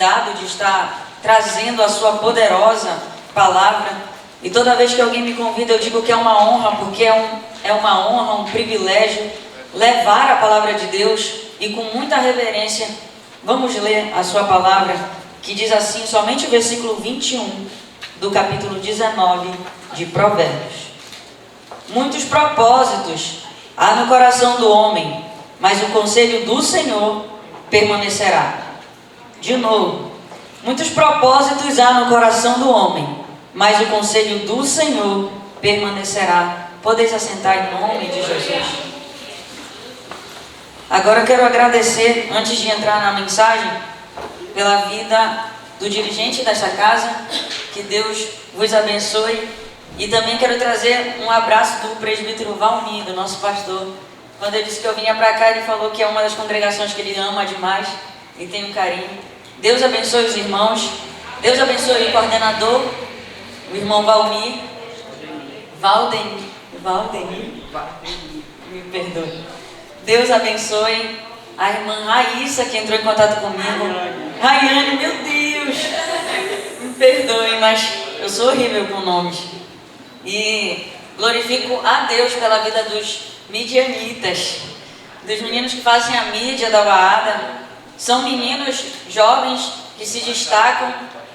dado de estar trazendo a sua poderosa palavra. E toda vez que alguém me convida, eu digo que é uma honra, porque é uma honra, um privilégio levar a palavra de Deus. E com muita reverência, vamos ler a sua palavra, que diz assim, somente o versículo 21 do capítulo 19 de Provérbios. Muitos propósitos há no coração do homem, mas o conselho do Senhor permanecerá. De novo, muitos propósitos há no coração do homem, mas o conselho do Senhor permanecerá. Podeis assentar em nome de Jesus. Agora eu quero agradecer, antes de entrar na mensagem, pela vida do dirigente desta casa. Que Deus vos abençoe. E também quero trazer um abraço do presbítero Valmir, do nosso pastor. Quando eu disse que eu vinha para cá, ele falou que é uma das congregações que ele ama demais e tem um carinho. Deus abençoe os irmãos. Deus abençoe o coordenador, o irmão Valmir. Valdemir, me perdoe. Deus abençoe a irmã Raíssa, que entrou em contato comigo. Raiane, meu Deus, me perdoe, mas eu sou horrível com nomes. E glorifico a Deus pela vida dos midianitas, dos meninos que fazem a mídia da Baada. São meninos jovens que se destacam,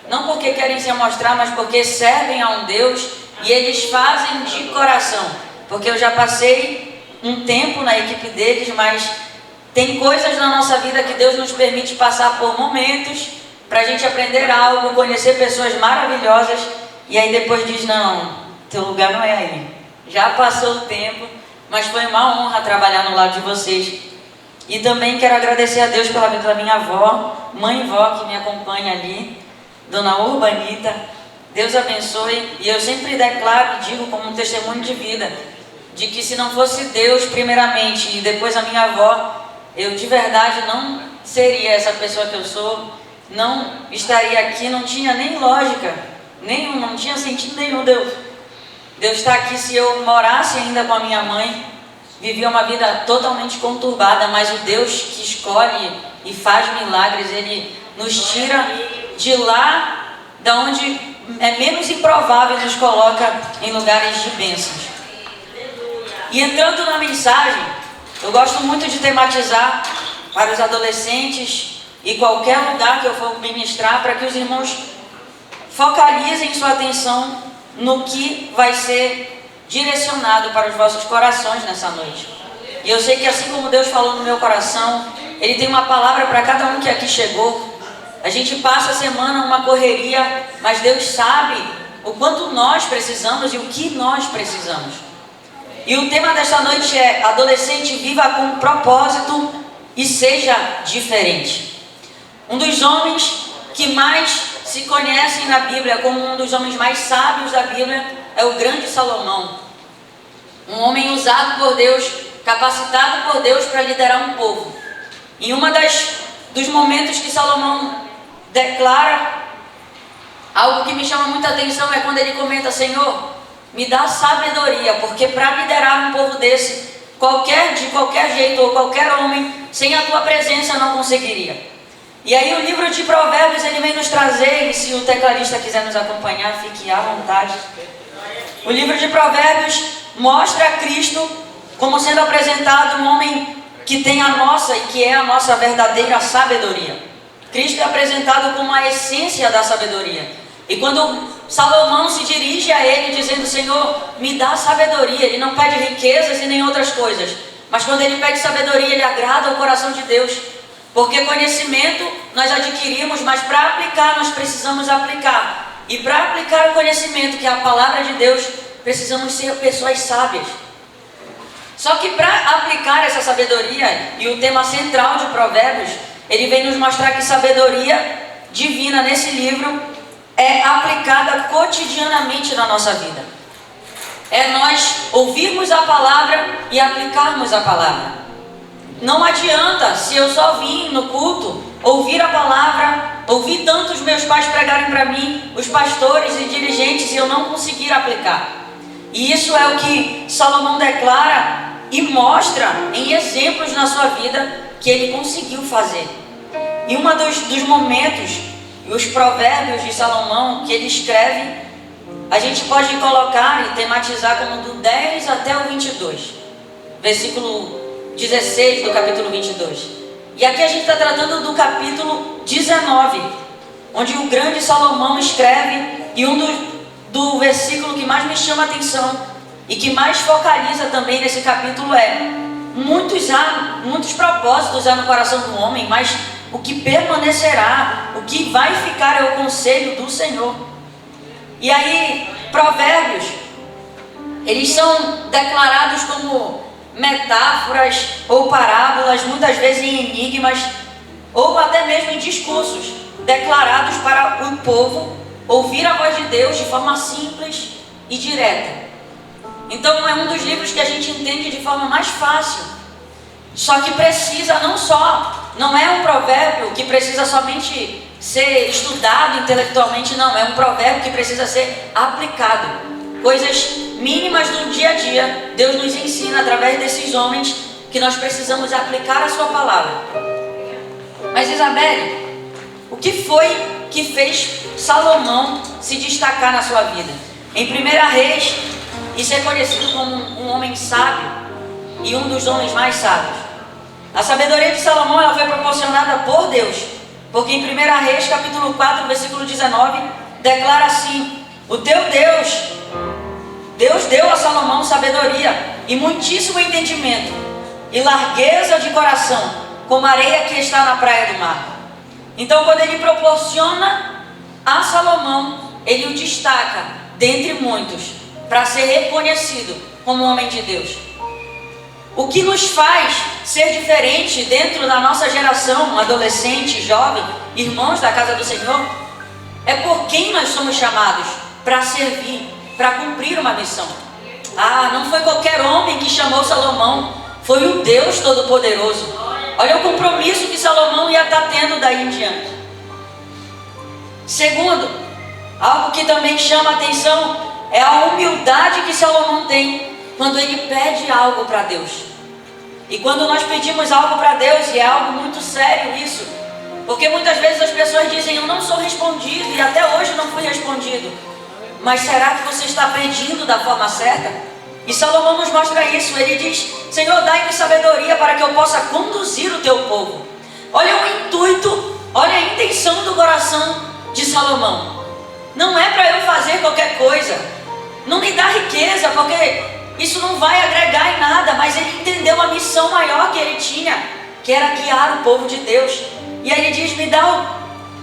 não porque querem se mostrar, mas porque servem a um Deus, e eles fazem de coração. Porque eu já passei um tempo na equipe deles, mas tem coisas na nossa vida que Deus nos permite passar por momentos para a gente aprender algo, conhecer pessoas maravilhosas, e aí depois diz, não, teu lugar não é aí. Já passou o tempo, mas foi uma honra trabalhar no lado de vocês. E também quero agradecer a Deus pela vida da minha avó, mãe-vó, que me acompanha ali, Dona Urbanita. Deus abençoe. E eu sempre declaro e digo como um testemunho de vida, de que se não fosse Deus primeiramente e depois a minha avó, eu de verdade não seria essa pessoa que eu sou, não estaria aqui, não tinha nem lógica nenhum, não tinha sentido nenhum Deus estar aqui. Se eu morasse ainda com a minha mãe, vivia uma vida totalmente conturbada, mas o Deus que escolhe e faz milagres, Ele nos tira de lá, da onde é menos improvável, nos coloca em lugares de bênçãos. E entrando na mensagem, eu gosto muito de tematizar para os adolescentes e qualquer lugar que eu for ministrar, para que os irmãos focalizem sua atenção no que vai ser direcionado para os vossos corações nessa noite. E eu sei que assim como Deus falou no meu coração, Ele tem uma palavra para cada um que aqui chegou. A gente passa a semana uma correria, mas Deus sabe o quanto nós precisamos e o que nós precisamos. E o tema desta noite é: adolescente, viva com propósito e seja diferente. Um dos homens que mais se conhecem na Bíblia, como um dos homens mais sábios da Bíblia, é o grande Salomão. Um homem usado por Deus, capacitado por Deus para liderar um povo. E dos momentos que Salomão declara, algo que me chama muita atenção é quando ele comenta: Senhor, me dá sabedoria, porque para liderar um povo desse, de qualquer jeito, ou qualquer homem, sem a tua presença não conseguiria. E aí o livro de Provérbios, ele vem nos trazer, e se o tecladista quiser nos acompanhar, fique à vontade. O livro de Provérbios mostra Cristo como sendo apresentado um homem que tem a nossa e que é a nossa verdadeira sabedoria. Cristo é apresentado como a essência da sabedoria. E quando Salomão se dirige a ele dizendo: Senhor, me dá sabedoria, ele não pede riquezas e nem outras coisas, mas quando ele pede sabedoria, ele agrada o coração de Deus. Porque conhecimento nós adquirimos, mas para aplicar nós precisamos aplicar. E para aplicar o conhecimento, que é a palavra de Deus, precisamos ser pessoas sábias. Só que para aplicar essa sabedoria, e o tema central de Provérbios, ele vem nos mostrar que sabedoria divina nesse livro é aplicada cotidianamente na nossa vida. É nós ouvirmos a palavra e aplicarmos a palavra. Não adianta, se eu só vim no culto, ouvir a palavra, ouvir tantos meus pais pregarem para mim, os pastores e dirigentes, e eu não conseguir aplicar. E isso é o que Salomão declara e mostra em exemplos na sua vida que ele conseguiu fazer. E um dos momentos e os provérbios de Salomão que ele escreve, a gente pode colocar e tematizar como do 10 até o 22, versículo 16 do capítulo 22. E aqui a gente está tratando do capítulo 19, onde o grande Salomão escreve, e do versículo que mais me chama a atenção e que mais focaliza também nesse capítulo é: muitos propósitos há no coração do homem, mas o que permanecerá, o que vai ficar é o conselho do Senhor. E aí, provérbios, eles são declarados como metáforas ou parábolas, muitas vezes em enigmas, ou até mesmo em discursos, declarados para o povo ouvir a voz de Deus de forma simples e direta. Então é um dos livros que a gente entende de forma mais fácil. Só que precisa não é um provérbio que precisa somente ser estudado intelectualmente, não. É um provérbio que precisa ser aplicado. Coisas mínimas do dia a dia, Deus nos ensina através desses homens que nós precisamos aplicar a sua palavra. Mas Isabelle, o que foi que fez Salomão se destacar na sua vida? Em 1 Reis, e ser conhecido como um homem sábio e um dos homens mais sábios. A sabedoria de Salomão ela foi proporcionada por Deus, porque em 1 Reis capítulo 4, versículo 19, declara assim: o teu Deus deu a Salomão sabedoria e muitíssimo entendimento e largueza de coração, como a areia que está na praia do mar. Então, quando ele proporciona a Salomão, ele o destaca dentre muitos, para ser reconhecido como homem de Deus. O que nos faz ser diferente dentro da nossa geração, adolescente, jovem, irmãos da casa do Senhor, é por quem nós somos chamados para servir, para cumprir uma missão. Não foi qualquer homem que chamou Salomão, foi o Deus Todo-Poderoso. Olha o compromisso que Salomão ia estar tendo daí em diante. Segundo, algo que também chama a atenção é a humildade que Salomão tem quando ele pede algo para Deus. E quando nós pedimos algo para Deus, e é algo muito sério isso, porque muitas vezes as pessoas dizem: eu não sou respondido, e até hoje não fui respondido. Mas será que você está pedindo da forma certa? E Salomão nos mostra isso. Ele diz: Senhor, dai-me sabedoria para que eu possa conduzir o teu povo. Olha o intuito, olha a intenção do coração de Salomão. Não é para eu fazer qualquer coisa, não me dá riqueza, porque isso não vai agregar em nada, mas ele entendeu a missão maior que ele tinha, que era guiar o povo de Deus. E aí ele diz: me dá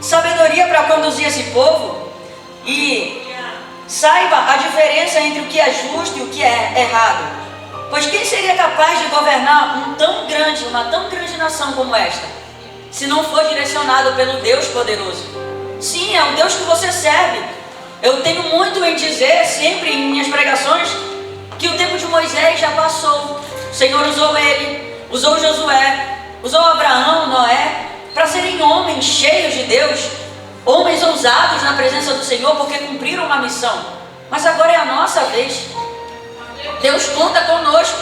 sabedoria para conduzir esse povo, e saiba a diferença entre o que é justo e o que é errado. Pois quem seria capaz de governar uma tão grande nação como esta, se não for direcionado pelo Deus poderoso? Sim, é o Deus que você serve. Eu tenho muito em dizer, sempre em minhas pregações, que o tempo de Moisés já passou. O Senhor usou ele, usou Josué, usou Abraão, Noé, para serem homens cheios de Deus, homens ousados na presença do Senhor, porque cumpriram uma missão. Mas agora é a nossa vez. Deus conta conosco,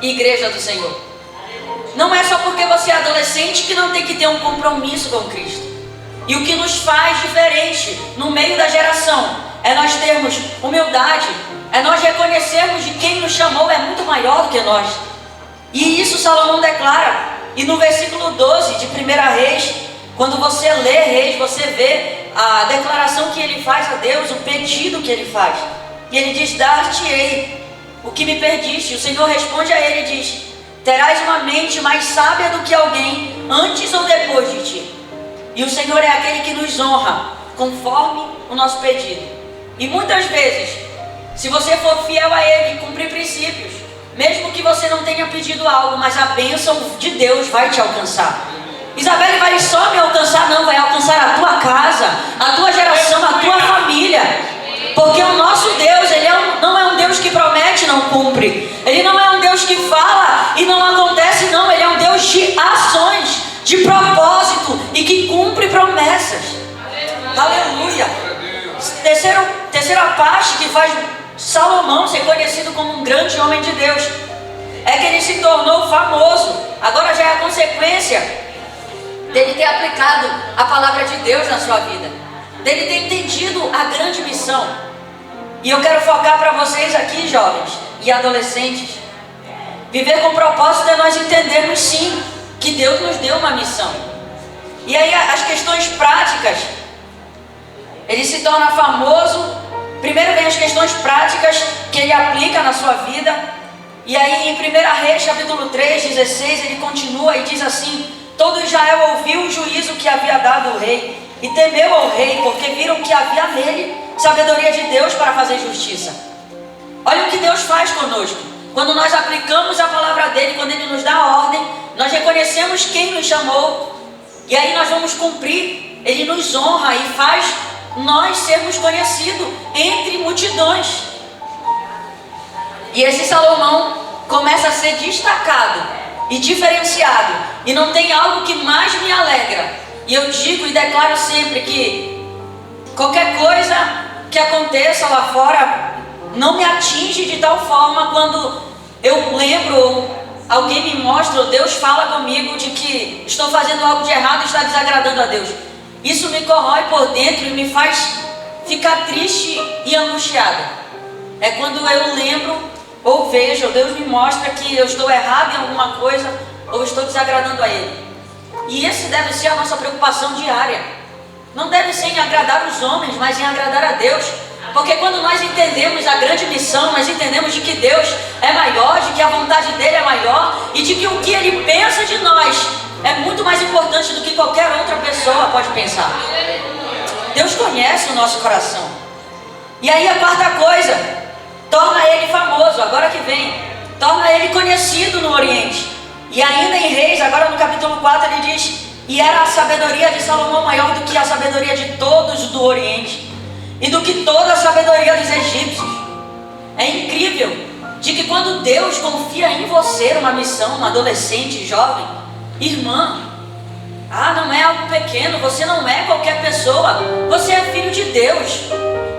igreja do Senhor. Não é só porque você é adolescente que não tem que ter um compromisso com Cristo. E o que nos faz diferente no meio da geração é nós termos humildade, é nós reconhecermos de quem nos chamou é muito maior do que nós. E isso Salomão declara. E no versículo 12 de 1 Reis, quando você lê Reis, você vê a declaração que ele faz a Deus, o pedido que ele faz. E ele diz: dar-te-ei o que me perdiste. O Senhor responde a ele e diz: terás uma mente mais sábia do que alguém antes ou depois de ti. E o Senhor é aquele que nos honra conforme o nosso pedido. E muitas vezes, se você for fiel a Ele e cumprir princípios, mesmo que você não tenha pedido algo, mas a bênção de Deus vai te alcançar. Isabelle, vai só me alcançar? Não, vai alcançar a tua casa, a tua geração, a tua família. Porque o nosso Deus, Ele não é um Deus que promete e não cumpre. Ele não é um Deus que fala e não acontece, não. Ele é um Deus de ações, de propósito e que cumpre promessas. Aleluia. Terceira parte que faz Salomão ser conhecido como um grande homem de Deus é que ele se tornou famoso. Agora já é a consequência. dele ter aplicado a palavra de Deus na sua vida, dele ter entendido a grande missão. E eu quero focar para vocês aqui, jovens e adolescentes, viver com propósito é nós entendermos sim que Deus nos deu uma missão. E aí as questões práticas, ele se torna famoso. Primeiro vem as questões práticas que ele aplica na sua vida. E aí em 1 Reis capítulo 3, 16, ele continua e diz assim: todo Israel ouviu o juízo que havia dado o rei e temeu ao rei, porque viram que havia nele sabedoria de Deus para fazer justiça. Olha o que Deus faz conosco. Quando nós aplicamos a palavra dele, quando ele nos dá a ordem, nós reconhecemos quem nos chamou, e aí nós vamos cumprir. Ele nos honra e faz nós sermos conhecidos entre multidões. E esse Salomão começa a ser destacado e diferenciado, e não tem algo que mais me alegra. E eu digo e declaro sempre que qualquer coisa que aconteça lá fora não me atinge de tal forma quando eu lembro, ou alguém me mostra, ou Deus fala comigo de que estou fazendo algo de errado e está desagradando a Deus. Isso me corrói por dentro e me faz ficar triste e angustiado. É quando eu lembro ou vejo, ou Deus me mostra que eu estou errado em alguma coisa ou estou desagradando a Ele. E esse deve ser a nossa preocupação diária. Não deve ser em agradar os homens, mas em agradar a Deus. Porque quando nós entendemos a grande missão, nós entendemos de que Deus é maior, de que a vontade dele é maior e de que o que ele pensa de nós é muito mais importante do que qualquer outra pessoa pode pensar. Deus conhece o nosso coração. E aí a quarta coisa, torna ele famoso, agora que vem, torna ele conhecido no Oriente. E ainda em Reis, agora no capítulo 4, ele diz: e era a sabedoria de Salomão maior do que a sabedoria de todos do Oriente e do que toda a sabedoria dos egípcios. É incrível de que quando Deus confia em você uma missão, uma adolescente, jovem, irmã, não é algo pequeno, você não é qualquer pessoa, você é filho de Deus,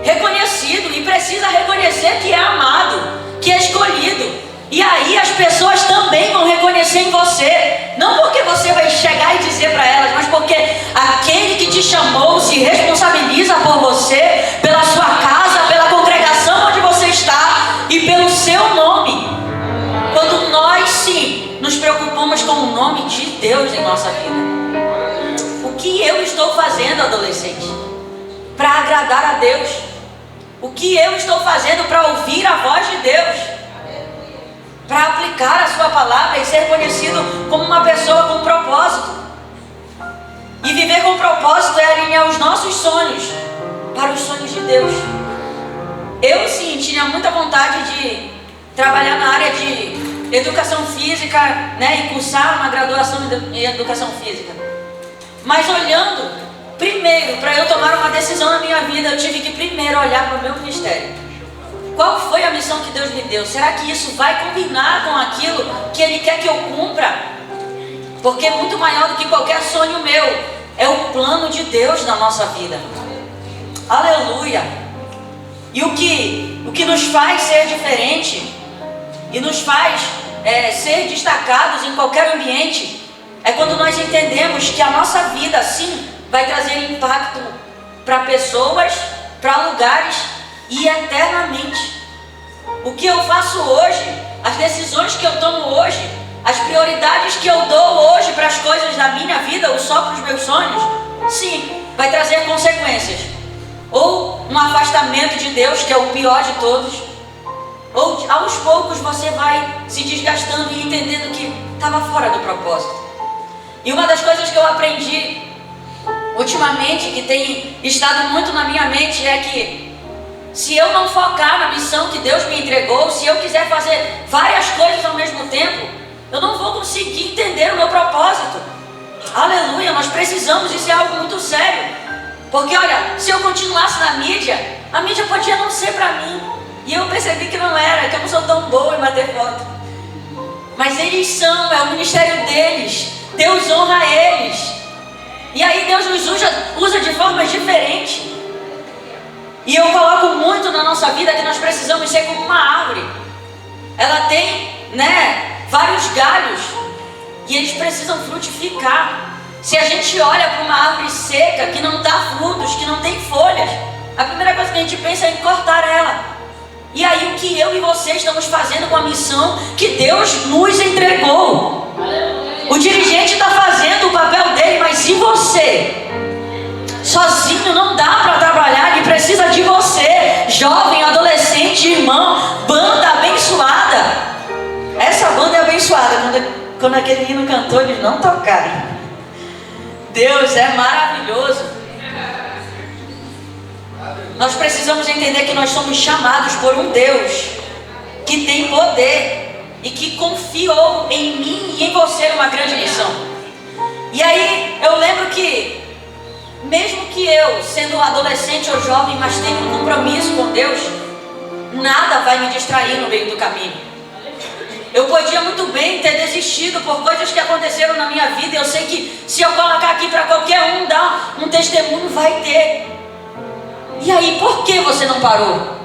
reconhecido, e precisa reconhecer que é amado, que é escolhido. E aí as pessoas também vão reconhecer em você, não porque você vai chegar e dizer para elas, mas porque aquele que te chamou se responsabiliza por você, pela sua casa, pela congregação onde você está e pelo seu nome. Quando nós sim nos preocupamos com o nome de Deus em nossa vida. O que eu estou fazendo, adolescente, para agradar a Deus? O que eu estou fazendo para ouvir a voz de Deus? Para aplicar a sua palavra e ser conhecido como uma pessoa com propósito. E viver com propósito é alinhar os nossos sonhos para os sonhos de Deus. Eu sim tinha muita vontade de trabalhar na área de educação física, né, e cursar uma graduação em educação física. Mas olhando, primeiro, para eu tomar uma decisão na minha vida, eu tive que primeiro olhar para o meu ministério. Qual foi a missão que Deus me deu? Será que isso vai combinar com aquilo que Ele quer que eu cumpra? Porque muito maior do que qualquer sonho meu é o plano de Deus na nossa vida. Aleluia! E o que nos faz ser diferente e nos faz ser destacados em qualquer ambiente é quando nós entendemos que a nossa vida sim vai trazer impacto para pessoas, para lugares e eternamente. O que eu faço hoje, as decisões que eu tomo hoje, as prioridades que eu dou hoje para as coisas da minha vida ou só para os meus sonhos, sim, vai trazer consequências. Ou um afastamento de Deus, que é o pior de todos, ou aos poucos você vai se desgastando e entendendo que estava fora do propósito. E uma das coisas que eu aprendi ultimamente, que tem estado muito na minha mente, é que se eu não focar na missão que Deus me entregou, se eu quiser fazer várias coisas ao mesmo tempo, eu não vou conseguir entender o meu propósito. Aleluia, nós precisamos, isso é algo muito sério. Porque olha, se eu continuasse na mídia, a mídia podia não ser para mim. E eu percebi que não era, que eu não sou tão boa em bater foto. Mas eles são, é o ministério deles. Deus honra eles. E aí Deus nos usa de formas diferentes. E eu coloco muito na nossa vida que nós precisamos ser como uma árvore. Ela tem, vários galhos. E eles precisam frutificar. Se a gente olha para uma árvore seca, que não dá frutos, que não tem folhas, a primeira coisa que a gente pensa é em cortar ela. E aí o que eu e você estamos fazendo com a missão que Deus nos entregou? O dirigente está fazendo o papel dele, mas e você? Sozinho não dá para trabalhar, ele precisa de você, jovem, adolescente, irmão, banda abençoada. Essa banda é abençoada. Quando aquele hino cantou, eles não tocaram. Deus é maravilhoso. Nós precisamos entender que nós somos chamados por um Deus que tem poder e que confiou em mim e em você numa grande missão. E aí eu lembro que, mesmo que eu, sendo adolescente ou jovem, mas tenho um compromisso com Deus, nada vai me distrair no meio do caminho. Eu podia muito bem ter desistido por coisas que aconteceram na minha vida. Eu sei que se eu colocar aqui para qualquer um dar um testemunho, vai ter. E aí, por que você não parou?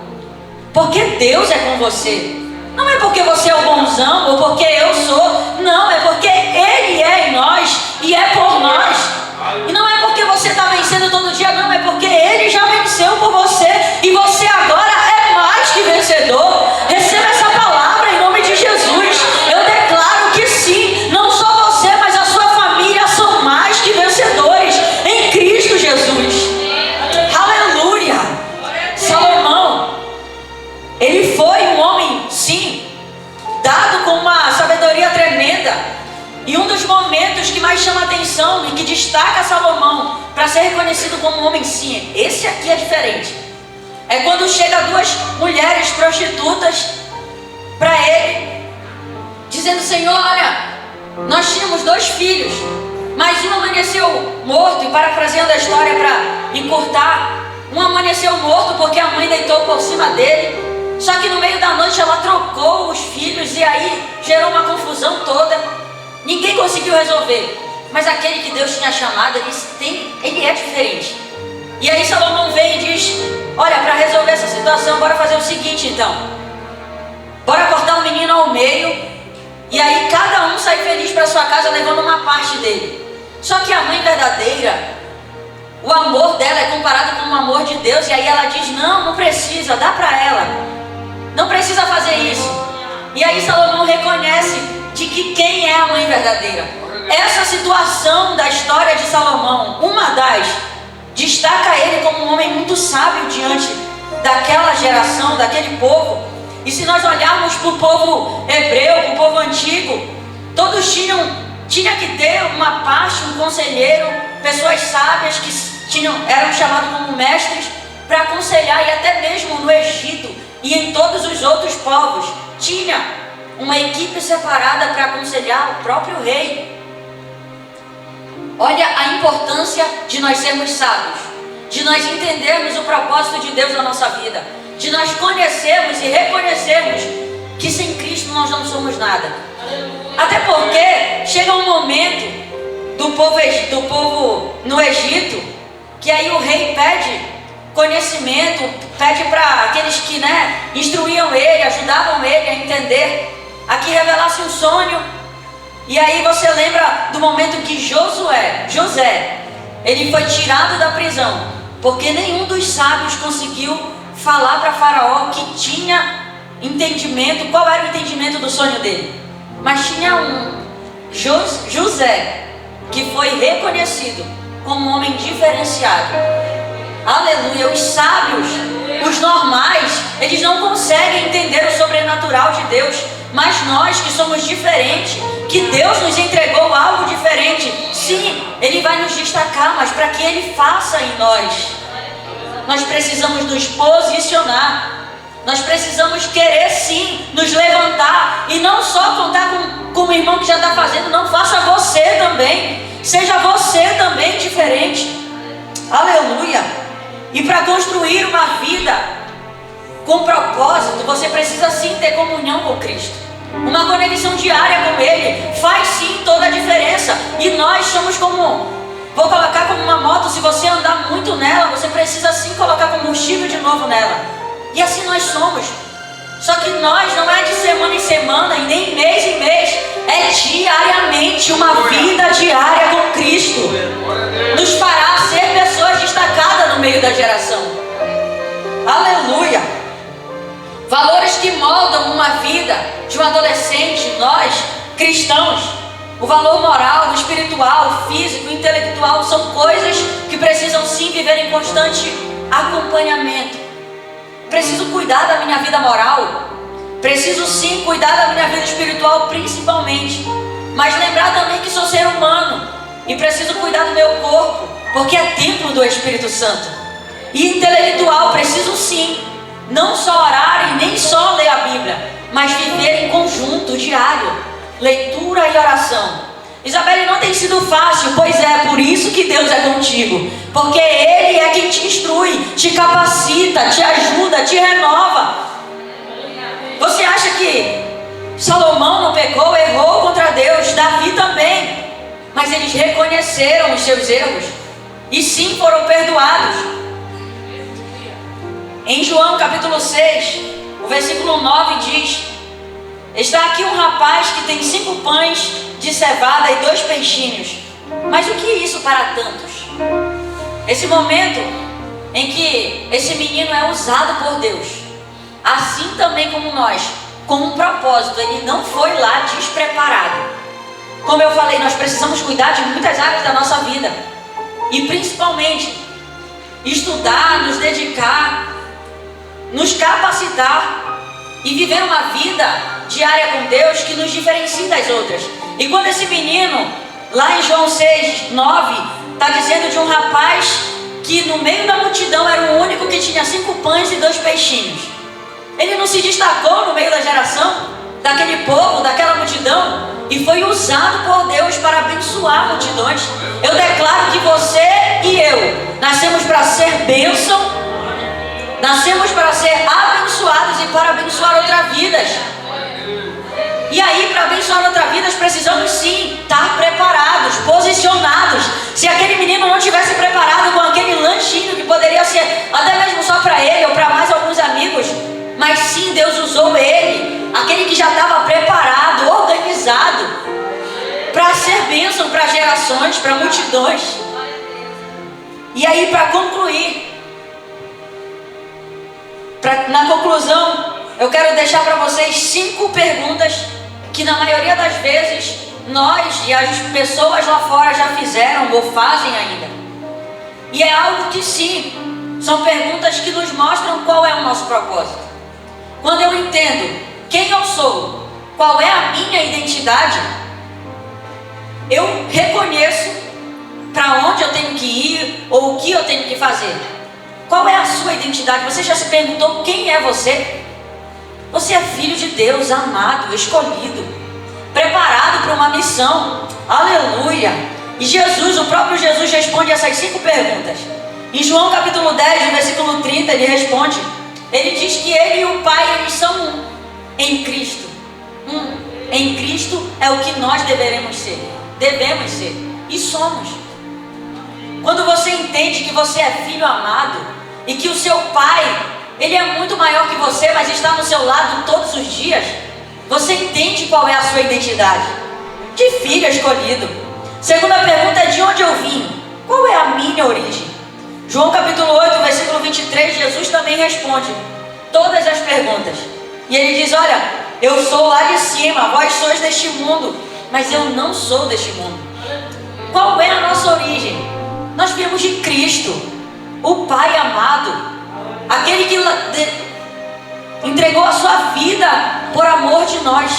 Porque Deus é com você. Não é porque você é o bonzão ou porque eu sou. Não, é porque Ele é em nós e é por nós. E não é porque você está vencendo todo dia, não. É porque Ele já venceu por você. E você agora é mais que vencedor. Receba essa palavra em nome de Jesus. Eu declaro que sim, não só você, mas a sua família são mais que vencedores em Cristo Jesus. Aleluia! Salomão, ele foi um homem, sim, dado com uma sabedoria tremenda. E um dos momentos que mais chama atenção e que destaca Salomão para ser reconhecido como um homem, sim, esse aqui é diferente. É quando chega duas mulheres prostitutas para ele, dizendo: Senhor, olha, nós tínhamos 2 filhos, mas um amanheceu morto. E parafraseando a história para encurtar, um amanheceu morto porque a mãe deitou por cima dele. Só que no meio da noite ela trocou os filhos e aí gerou uma confusão toda. Ninguém conseguiu resolver, mas aquele que Deus tinha chamado, ele é diferente. E aí Salomão vem e diz: olha, para resolver essa situação, bora fazer o seguinte então. Bora cortar o menino ao meio, e aí cada um sai feliz para sua casa levando uma parte dele. Só que a mãe verdadeira, o amor dela é comparado com o amor de Deus. E aí ela diz: não precisa, dá para ela, não precisa fazer isso. E aí Salomão reconhece de que quem é a mãe verdadeira. Essa situação da história de Salomão, uma das, destaca ele como um homem muito sábio diante daquela geração, daquele povo. E se nós olharmos para o povo hebreu, para o povo antigo, todos tinha que ter uma parte, um conselheiro, pessoas sábias que eram chamados como mestres para aconselhar. E até mesmo no Egito e em todos os outros povos tinha uma equipe separada para aconselhar o próprio rei. Olha a importância de nós sermos sábios, de nós entendermos o propósito de Deus na nossa vida, de nós conhecermos e reconhecermos que sem Cristo nós não somos nada. Até porque chega um momento do povo no Egito, que aí o rei pede conhecimento, pede para aqueles que instruíam ele, ajudavam ele a entender, a que revelasse um sonho. E aí você lembra do momento que José, ele foi tirado da prisão, porque nenhum dos sábios conseguiu falar para Faraó que tinha entendimento, qual era o entendimento do sonho dele. Mas tinha José, que foi reconhecido como um homem diferenciado. Aleluia. Os sábios, os normais, eles não conseguem entender o sobrenatural de Deus. Mas nós que somos diferentes, que Deus nos entregou algo diferente, sim, Ele vai nos destacar, mas para que Ele faça em nós precisamos nos posicionar. Nós precisamos querer sim nos levantar e não só contar com o irmão que já está fazendo. Não, faça você também, seja você também diferente. Aleluia. E para construir uma vida com propósito, você precisa sim ter comunhão com Cristo. Uma conexão diária com Ele faz sim toda a diferença. E nós somos como, vou colocar como uma moto, se você andar muito nela, você precisa sim colocar combustível de novo nela. E assim nós somos. Só que nós não é de semana em semana e nem mês em mês, é diariamente, uma vida diária com Cristo. Nos fará ser pessoas destacadas no meio da geração. Aleluia! Valores que moldam uma vida de um adolescente, nós, cristãos, o valor moral, espiritual, físico, intelectual, são coisas que precisam sim viver em constante acompanhamento. Preciso cuidar da minha vida moral, preciso sim cuidar da minha vida espiritual principalmente, mas lembrar também que sou ser humano e preciso cuidar do meu corpo, porque é templo do Espírito Santo. E intelectual, preciso sim não só orar e nem só ler a Bíblia, mas viver em conjunto, diário, leitura e oração. Isabelle, não tem sido fácil, pois é, por isso que Deus é contigo, porque Ele é quem te instrui, te capacita, te ajuda, te renova. Você acha que Salomão não pecou, errou contra Deus, Davi também, mas eles reconheceram os seus erros e sim foram perdoados. Em João capítulo 6, o versículo 9 diz: está aqui um rapaz que tem 5 pães de cevada e 2 peixinhos, mas o que é isso para tantos? Esse momento em que esse menino é usado por Deus, assim também como nós, com um propósito, ele não foi lá despreparado. Como eu falei, nós precisamos cuidar de muitas áreas da nossa vida, e principalmente estudar, nos dedicar, nos capacitar e viver uma vida diária com Deus que nos diferencie das outras. E quando esse menino, lá em João 6, 9, está dizendo de um rapaz que no meio da multidão era o único que tinha 5 pães e 2 peixinhos. Ele não se destacou no meio da geração, daquele povo, daquela multidão, e foi usado por Deus para abençoar multidões. Eu declaro que você e eu nascemos para ser bênção, nascemos para ser abençoados e para abençoar outras vidas. E aí, para abençoar outras vidas, precisamos sim estar preparados, posicionados. Se aquele menino não tivesse preparado com aquele lanchinho que poderia ser até mesmo só para ele ou para mais alguns amigos, mas sim, Deus usou ele, aquele que já estava preparado, organizado, para ser bênção para gerações, para multidões. E aí, para concluir, na conclusão, eu quero deixar para vocês 5 perguntas que na maioria das vezes nós e as pessoas lá fora já fizeram ou fazem ainda. E é algo que sim, são perguntas que nos mostram qual é o nosso propósito. Quando eu entendo quem eu sou, qual é a minha identidade, eu reconheço para onde eu tenho que ir ou o que eu tenho que fazer. Qual é a sua identidade? Você já se perguntou quem é você? Você é filho de Deus, amado, escolhido, preparado para uma missão. Aleluia! E Jesus, o próprio Jesus responde essas 5 perguntas. Em João capítulo 10, no versículo 30, ele responde. Ele diz que ele e o Pai, eles são um em Cristo. Em Cristo é o que nós devemos ser. E somos. Quando você entende que você é filho amado e que o seu Pai, ele é muito maior que você, mas está no seu lado todos os dias, você entende qual é a sua identidade de filho escolhido. Segunda pergunta é: de onde eu vim? Qual é a minha origem? João capítulo 8, versículo 23, Jesus também responde todas as perguntas. E ele diz: olha, eu sou lá de cima, vós sois deste mundo, mas eu não sou deste mundo. Qual é a nossa origem? Nós viemos de Cristo, o Pai amado, aquele que entregou a sua vida por amor de nós,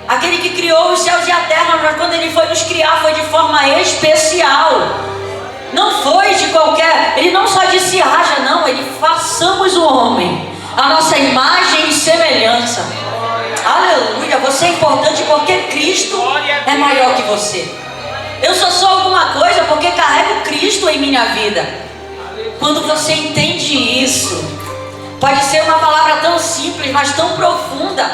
aquele que criou os céus e a terra, mas quando ele foi nos criar foi de forma especial. Não foi de qualquer, ele não só disse haja, não, ele façamos o homem a nossa imagem e semelhança. Aleluia, você é importante porque Cristo é maior que você. Eu só sou alguma coisa porque carrego Cristo em minha vida. Quando você entende isso, pode ser uma palavra tão simples, mas tão profunda,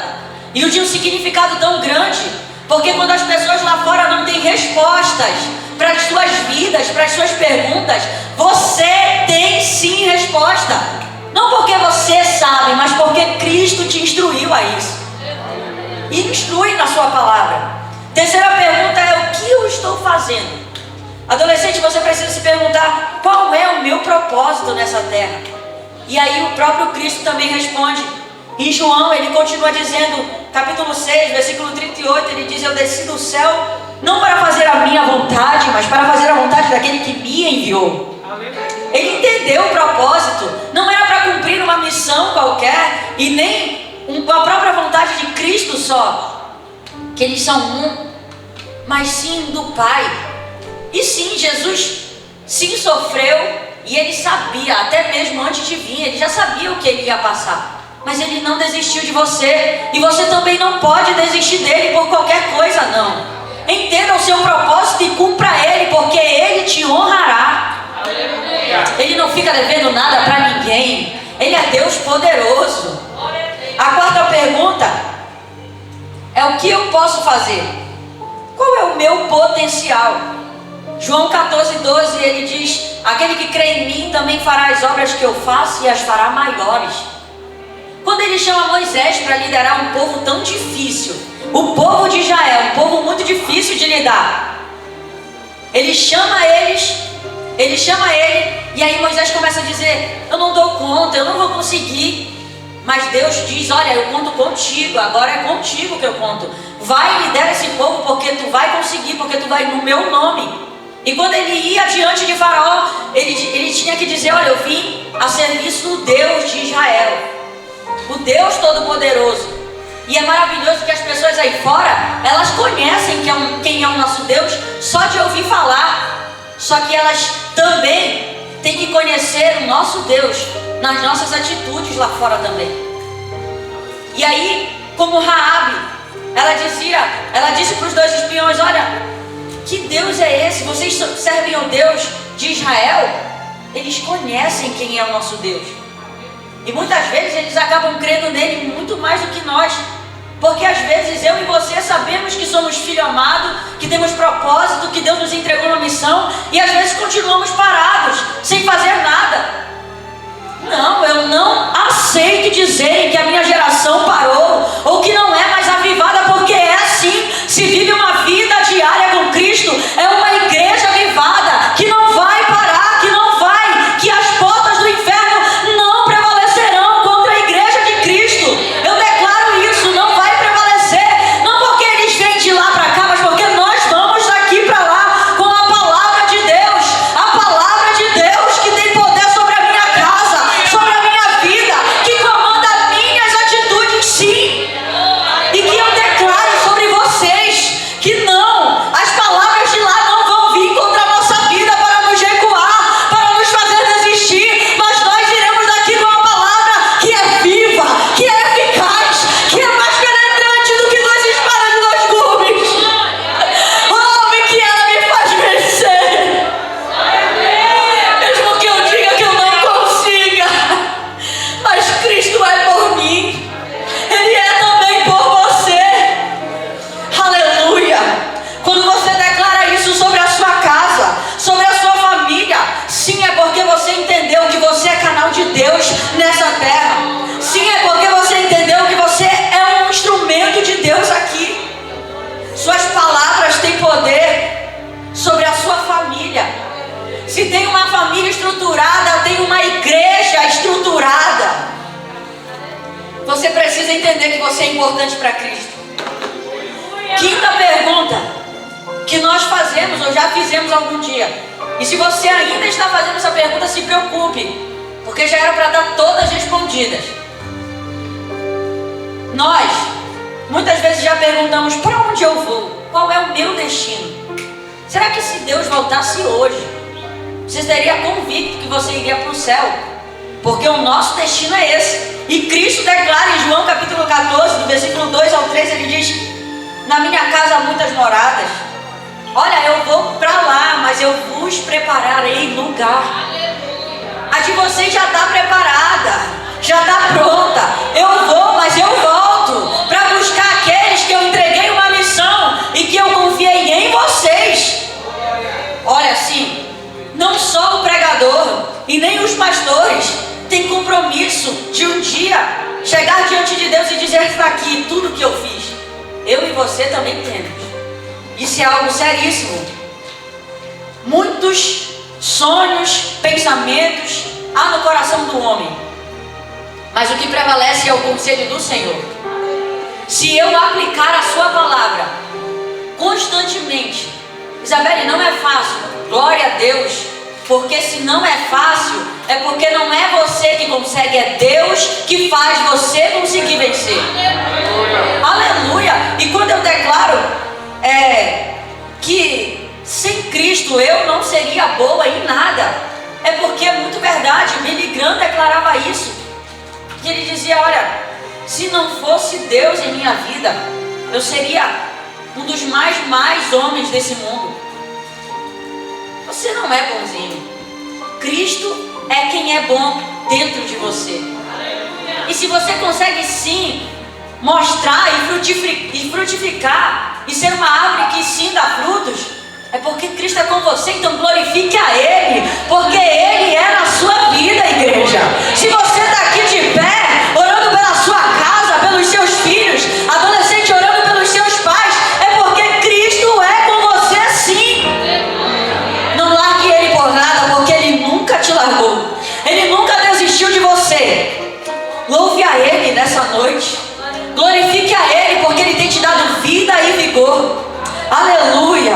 e de um significado tão grande, porque quando as pessoas lá fora não têm respostas para as suas vidas, para as suas perguntas, você tem sim resposta. Não porque você sabe, mas porque Cristo Cristo te instruiu a isso. E instrui na sua palavra. Terceira pergunta é: o que eu estou fazendo? Adolescente, você precisa se perguntar: qual é o meu propósito nessa terra? E aí o próprio Cristo também responde. Em João, ele continua dizendo, capítulo 6, versículo 38, ele diz: eu desci do céu não para fazer a minha vontade, mas para fazer a vontade daquele que me enviou. Ele entendeu o propósito. Não era para cumprir uma missão qualquer, e nem a própria vontade de Cristo só, que eles são um, mas sim do Pai. E sim, Jesus sim sofreu, e ele sabia, até mesmo antes de vir, ele já sabia o que ele ia passar. Mas ele não desistiu de você, e você também não pode desistir dele por qualquer coisa, não. Entenda o seu propósito e cumpra ele, porque ele te honrará. Ele não fica devendo nada para ninguém. Ele é Deus poderoso. A quarta pergunta é: o que eu posso fazer? Qual é o meu potencial? João 14:12, ele diz: aquele que crê em mim também fará as obras que eu faço e as fará maiores. Quando ele chama Moisés para liderar um povo tão difícil, o povo de Israel, um povo muito difícil de lidar, ele chama ele, e aí Moisés começa a dizer: eu não dou conta, eu não vou conseguir. Mas Deus diz: olha, eu conto contigo, agora é contigo que eu conto. Vai e lidera esse povo, porque tu vai conseguir, porque tu vai no meu nome. E quando ele ia diante de Faraó, ele tinha que dizer: olha, eu vim a serviço do Deus de Israel, o Deus Todo-Poderoso. E é maravilhoso que as pessoas aí fora, elas conhecem quem é o nosso Deus só de ouvir falar. Só que elas também têm que conhecer o nosso Deus nas nossas atitudes lá fora também. E aí, como Raabe, ela disse para os dois espiões: olha, que Deus é esse? Vocês servem ao Deus de Israel? Eles conhecem quem é o nosso Deus. E muitas vezes eles acabam crendo nele muito mais do que nós. Porque às vezes eu e você sabemos que somos filho amado, que temos propósito, que Deus nos entregou uma missão, e às vezes continuamos parados, sem fazer nada. Não, eu não aceito dizer que a minha geração parou, ou que não é mais avivada, porque é assim. Se vive uma vida diária com Cristo, é uma igreja avivada, que não vai parar, que as portas do inferno não prevalecerão contra a igreja de Cristo. Eu declaro isso, não vai prevalecer, não porque eles vêm de lá para cá, mas porque nós vamos daqui para lá com a palavra de Deus que tem poder sobre a minha casa, sobre a minha vida, que comanda minhas atitudes, sim. E que eu declaro sobre vocês que não, as palavras de lá não vão vir contra a nossa vida para nos recuar, para nos fazer desistir, mas nós iremos daqui com uma palavra que é viva, que é eficaz, que é mais penetrante do que 2 espadas de 2 gumes. Oh, e que ela me faz vencer. Mesmo que eu diga que eu não consiga, mas Cristo é por mim, Ele é também por você. Aleluia. Quando você declara isso sobre a sua casa, sobre a sua família, sim, é porque você entendeu que você é canal de Deus nessa terra. Sim, é porque você entendeu que você é um instrumento de Deus aqui. Suas palavras têm poder sobre a sua família. Se tem uma família estruturada, tem uma igreja estruturada. Você precisa entender que você é importante para Cristo. Quinta pergunta que nós fazemos ou já fizemos algum dia. E se você ainda está fazendo essa pergunta, se preocupe, porque já era para dar todas respondidas. Nós muitas vezes já perguntamos: para onde eu vou? Qual é o meu destino? Será que se Deus voltasse hoje, você teria convicto que você iria para o céu? Porque o nosso destino é esse. E Cristo declara em João capítulo 14, do versículo 2 ao 3, ele diz: na minha casa há muitas moradas. Olha, eu vou para lá, mas eu vos prepararei lugar. A de vocês já está preparada, já está pronta. Eu vou, mas eu volto para buscar aqueles que eu entreguei uma missão e que eu confiei em vocês. Olha, assim, não só o pregador e nem os pastores tem compromisso de um dia chegar diante de Deus e dizer: está aqui tudo que eu fiz. Eu e você também temos. Isso é algo seríssimo. Muitos sonhos, pensamentos há no coração do homem, mas o que prevalece é o conselho do Senhor. Se eu aplicar a sua palavra constantemente, Isabelle, não é fácil, glória a Deus, porque se não é fácil, é porque não é você que consegue, é Deus que faz você conseguir vencer. Aleluia! E quando eu declaro que sem Cristo eu não seria boa em nada, é porque é muito verdade. Billy Graham declarava isso, que ele dizia: olha, se não fosse Deus em minha vida, eu seria um dos mais homens desse mundo. Você não é bonzinho. Cristo é quem é bom dentro de você. E se você consegue sim mostrar e frutificar e ser uma árvore que sim dá frutos, é porque Cristo é com você. Então glorifique a Ele, porque Ele é na sua vida, igreja. Se você está aqui de pé, orando pela sua casa, pelos seus filhos, adolescente orando pelos seus pais, é porque Cristo é com você sim. Não largue Ele por nada, porque Ele nunca te largou. Ele nunca desistiu de você. Louve a Ele nessa noite. Glorifique a Ele, porque Ele tem te dado vida e vigor. Aleluia.